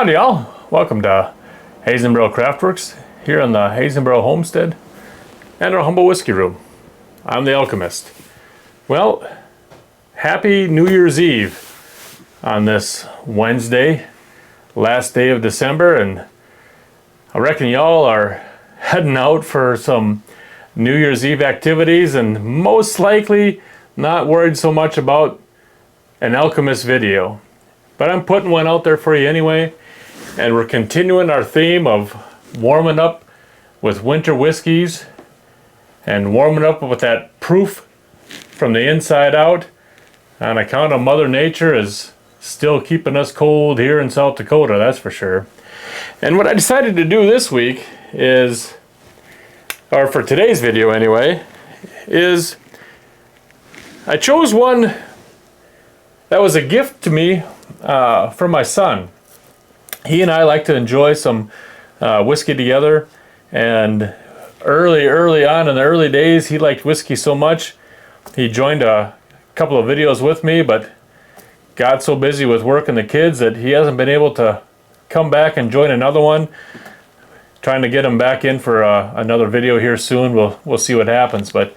Howdy y'all, welcome to Hazenboro Craftworks here on the Hazenboro Homestead and our humble whiskey room. I'm the Alchemist. Well, happy New Year's Eve on this Wednesday, last day of December, and I reckon y'all are heading out for some New Year's Eve activities and most likely not worried so much about an Alchemist video. But I'm putting one out there for you anyway, and we're continuing our theme of warming up with winter whiskeys and warming up with that proof from the inside out on account of Mother Nature is still keeping us cold here in South Dakota, that's for sure. And what I decided to do this week is, or for today's video anyway, is I chose one that was a gift to me from my son. He and I like to enjoy some whiskey together, and early on in the early days he liked whiskey so much he joined a couple of videos with me, but got so busy with work and the kids that he hasn't been able to come back and join another one. Trying to get him back in for another video here soon. We'll see what happens, but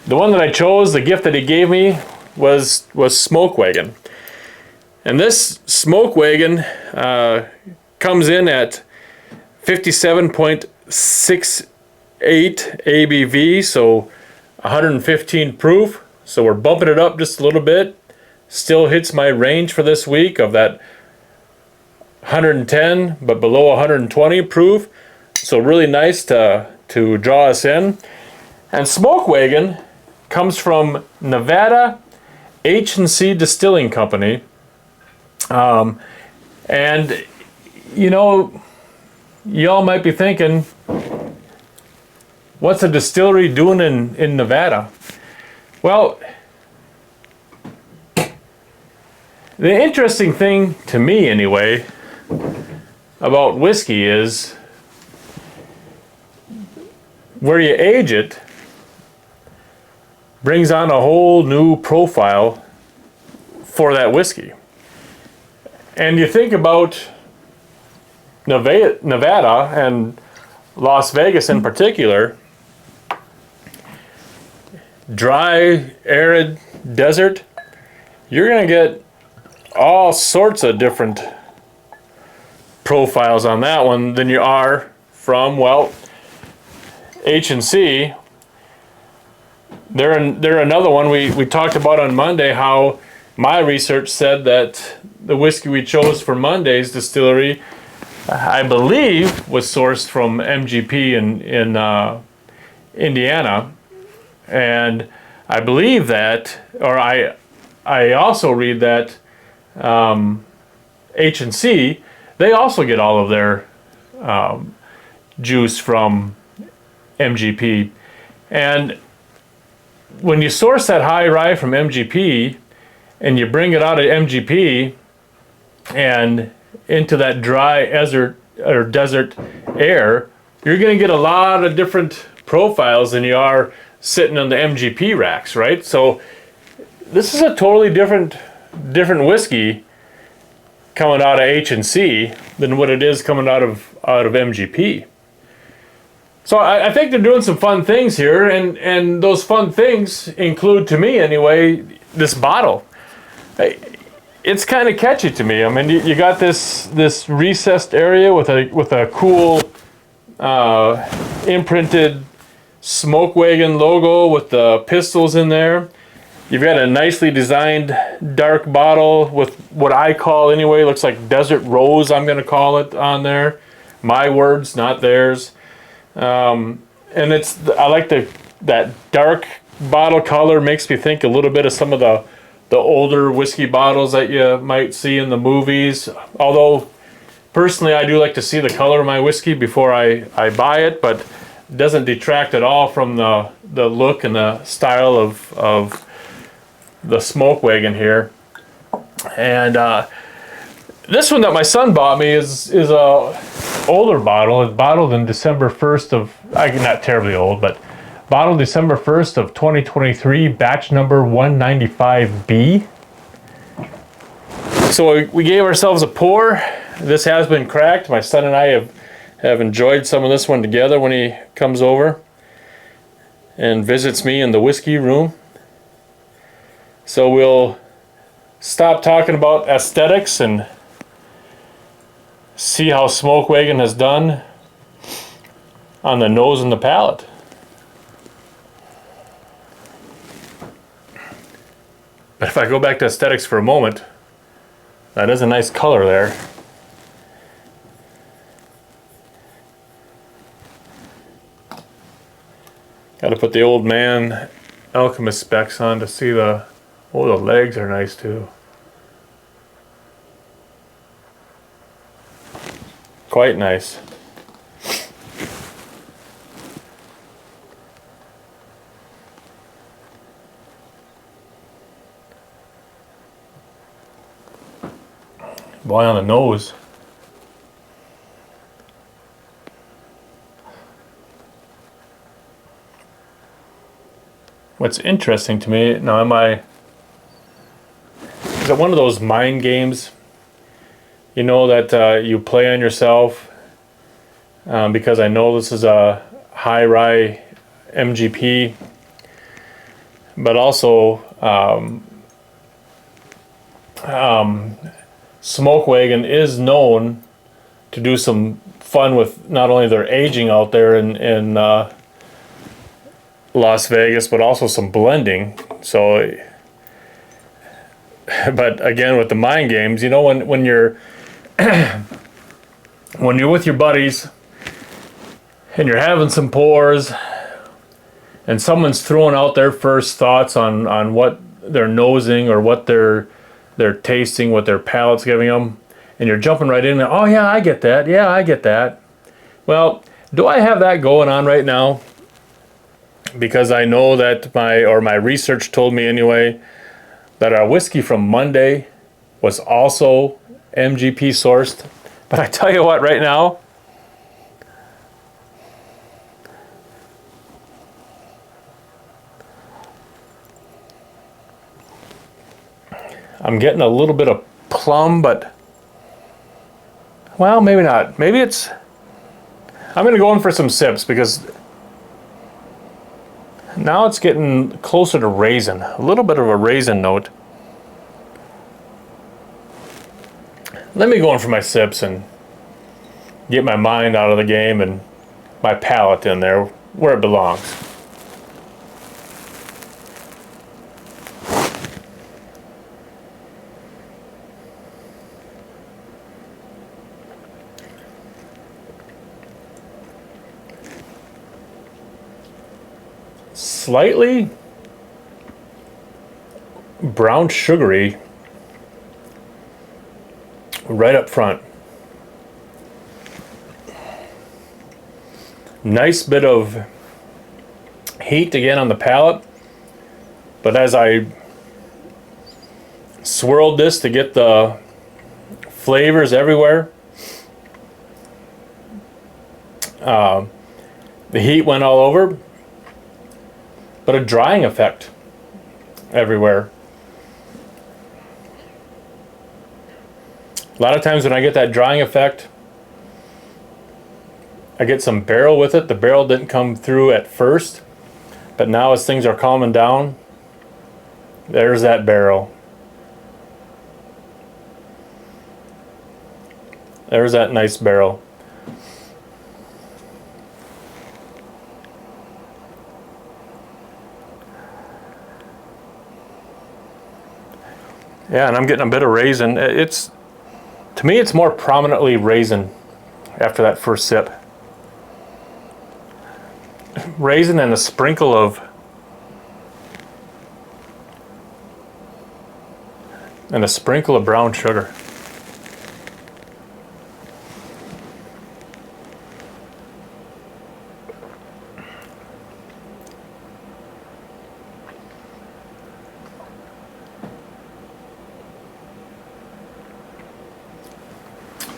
the one that I chose, the gift that he gave me, was Smoke Wagon. And this Smoke Wagon comes in at 57.68 ABV, so 115 proof. So we're bumping it up just a little bit. Still hits my range for this week of that 110, but below 120 proof. So really nice to draw us in. And Smoke Wagon comes from Nevada H&C Distilling Company. And you know, y'all might be thinking, what's a distillery doing in Nevada? Well, the interesting thing to me anyway about whiskey is where you age it brings on a whole new profile for that whiskey. And you think about Nevada and Las Vegas in particular, dry, arid desert, you're going to get all sorts of different profiles on that one than you are from, well, H&C. They're another one we talked about on Monday, how my research said that the whiskey we chose for Monday's distillery, I believe, was sourced from MGP in Indiana. And I believe that, or I also read that H&C, they also get all of their juice from MGP. And when you source that high rye from MGP and you bring it out of MGP and into that dry desert air, you're going to get a lot of different profiles than you are sitting on the MGP racks, right? So this is a totally different whiskey coming out of H&C than what it is coming out of MGP. So I think they're doing some fun things here, and those fun things include, to me anyway, this bottle. It's kind of catchy to me. I mean, you got this recessed area with a cool imprinted Smoke Wagon logo with the pistols in there. You've got a nicely designed dark bottle with what I call anyway, looks like desert rose, I'm going to call it on there. My words, not theirs. And I like that dark bottle color. Makes me think a little bit of some of the older whiskey bottles that you might see in the movies. Although personally I do like to see the color of my whiskey before I buy it, but it doesn't detract at all from the look and the style of the Smoke Wagon here. And this one that my son bought me is a older bottle. It's bottled in December 1st of, not terribly old, but bottled December 1st of 2023, batch number 195B. So we gave ourselves a pour this has been cracked. My son and I have enjoyed some of this one together when he comes over and visits me in the whiskey room. So we'll stop talking about aesthetics and see how Smoke Wagon has done on the nose and the palate. But if I go back to aesthetics for a moment, that is a nice color there. Got to put the old man Alchemist specs on to see the, oh, the legs are nice too. Quite nice. Boy, on the nose. What's interesting to me, now is it one of those mind games, you know, that you play on yourself? Because I know this is a high rye MGP, but also Smoke Wagon is known to do some fun with not only their aging out there in Las Vegas, but also some blending. So, but again, with the mind games, you know, when you're when you're with your buddies and you're having some pours and someone's throwing out their first thoughts on what they're nosing or what they're tasting, what their palate's giving them, and you're jumping right in and, oh yeah, I get that, yeah, I get that. Well, do I have that going on right now? Because I know that my research told me anyway, that our whiskey from Monday was also MGP sourced. But I tell you what, right now, I'm getting a little bit of plum, but, well, maybe not. Maybe it's, I'm going to go in for some sips because now it's getting closer to raisin, a little bit of a raisin note. Let me go in for my sips and get my mind out of the game and my palate in there where it belongs. Slightly brown sugary right up front. Nice bit of heat again on the palate, but as I swirled this to get the flavors everywhere, the heat went all over, but a drying effect everywhere. A lot of times when I get that drying effect, I get some barrel with it. The barrel didn't come through at first, but now as things are calming down, there's that barrel. There's that nice barrel. Yeah, and I'm getting a bit of raisin. It's, to me, it's more prominently raisin after that first sip. Raisin and a sprinkle of brown sugar.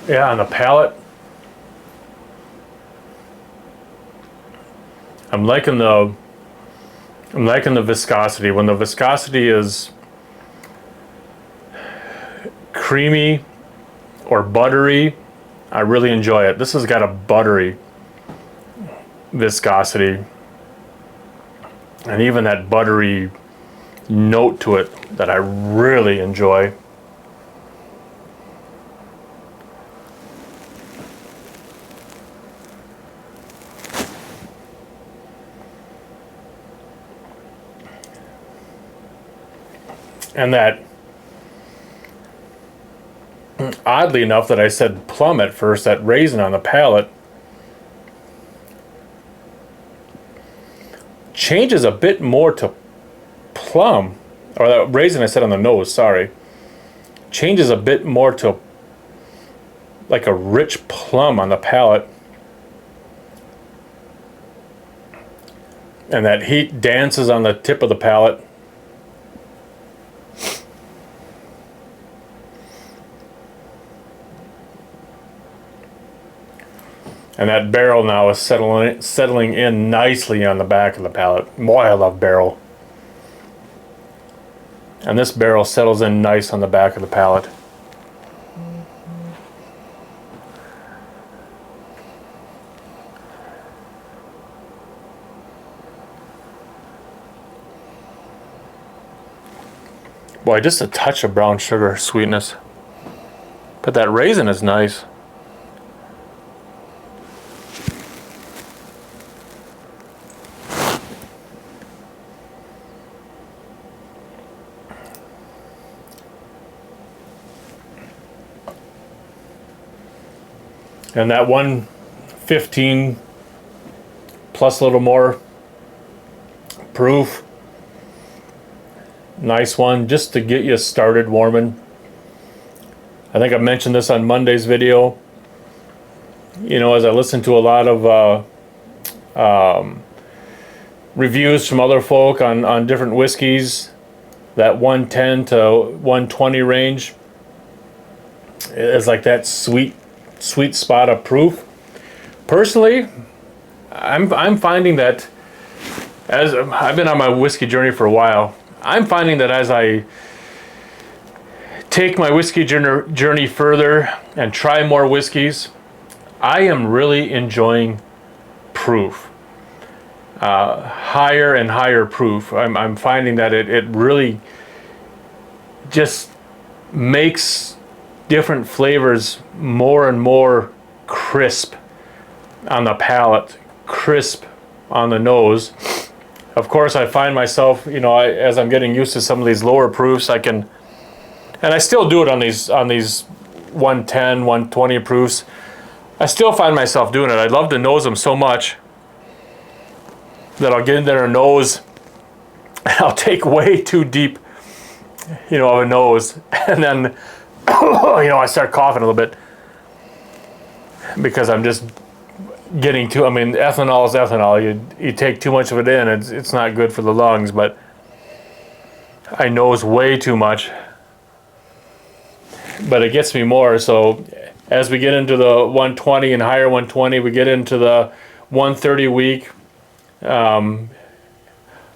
Yeah, on the palate, I'm liking the viscosity. When the viscosity is creamy or buttery, I really enjoy it. This has got a buttery viscosity, and even that buttery note to it that I really enjoy. And that, oddly enough that I said plum at first, that raisin on the palate changes a bit more to plum, or that raisin I said on the nose, sorry, changes a bit more to like a rich plum on the palate. And that heat dances on the tip of the palate. And that barrel now is settling in nicely on the back of the palate. Boy, I love barrel. And this barrel settles in nice on the back of the palate. Boy, just a touch of brown sugar sweetness. But that raisin is nice. And that 115 plus a little more proof. Nice one, just to get you started warming. I think I mentioned this on Monday's video. You know, as I listen to a lot of reviews from other folk on different whiskeys, that 110 to 120 range is like that sweet spot of proof. Personally, I'm finding that, as I've been on my whiskey journey for a while, I'm finding that as I take my whiskey journey further and try more whiskeys, I am really enjoying proof. Higher and higher proof. I'm finding that it really just makes different flavors more and more crisp on the palate, crisp on the nose. Of course, I find myself, you know, as I'm getting used to some of these lower proofs, I can, and I still do it on these 110, 120 proofs. I still find myself doing it. I love to nose them so much that I'll get in there and nose, and I'll take way too deep, you know, of a nose, and then, you know, I start coughing a little bit because I'm just getting too, I mean, ethanol is ethanol. You take too much of it in, it's not good for the lungs, but I nose way too much. But it gets me more, so as we get into the 120 and higher 120, we get into the 130 week,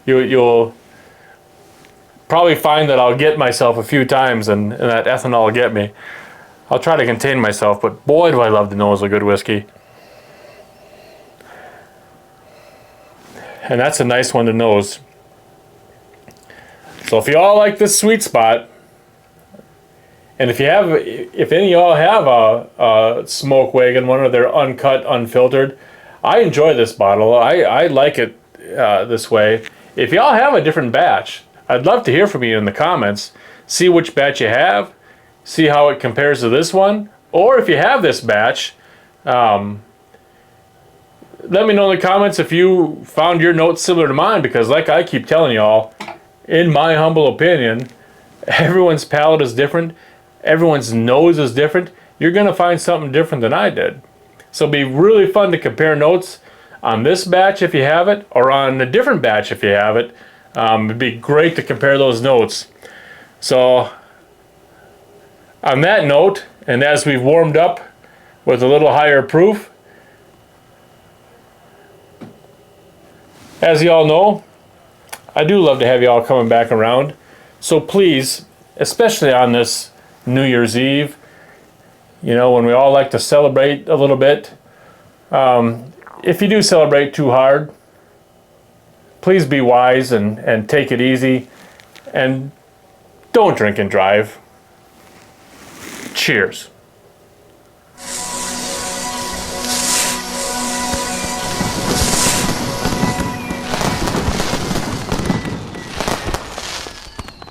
you'll probably find that I'll get myself a few times and that ethanol will get me. I'll try to contain myself, but boy do I love to nose a good whiskey. And that's a nice one to nose. So if you all like this sweet spot, and if any of y'all have a Smoke Wagon, one of their uncut, unfiltered, I enjoy this bottle. I like it this way. If y'all have a different batch, I'd love to hear from you in the comments. See which batch you have, see how it compares to this one, or if you have this batch, let me know in the comments if you found your notes similar to mine, because like I keep telling y'all, in my humble opinion, everyone's palate is different, everyone's nose is different. You're gonna find something different than I did. So it'll be really fun to compare notes on this batch if you have it, or on a different batch if you have it. It'd be great to compare those notes. So on that note, and as we've warmed up with a little higher proof, as y'all know, I do love to have y'all coming back around. So please, especially on this New Year's Eve, You know, when we all like to celebrate a little bit, if you do celebrate too hard, please be wise and take it easy, and don't drink and drive. Cheers.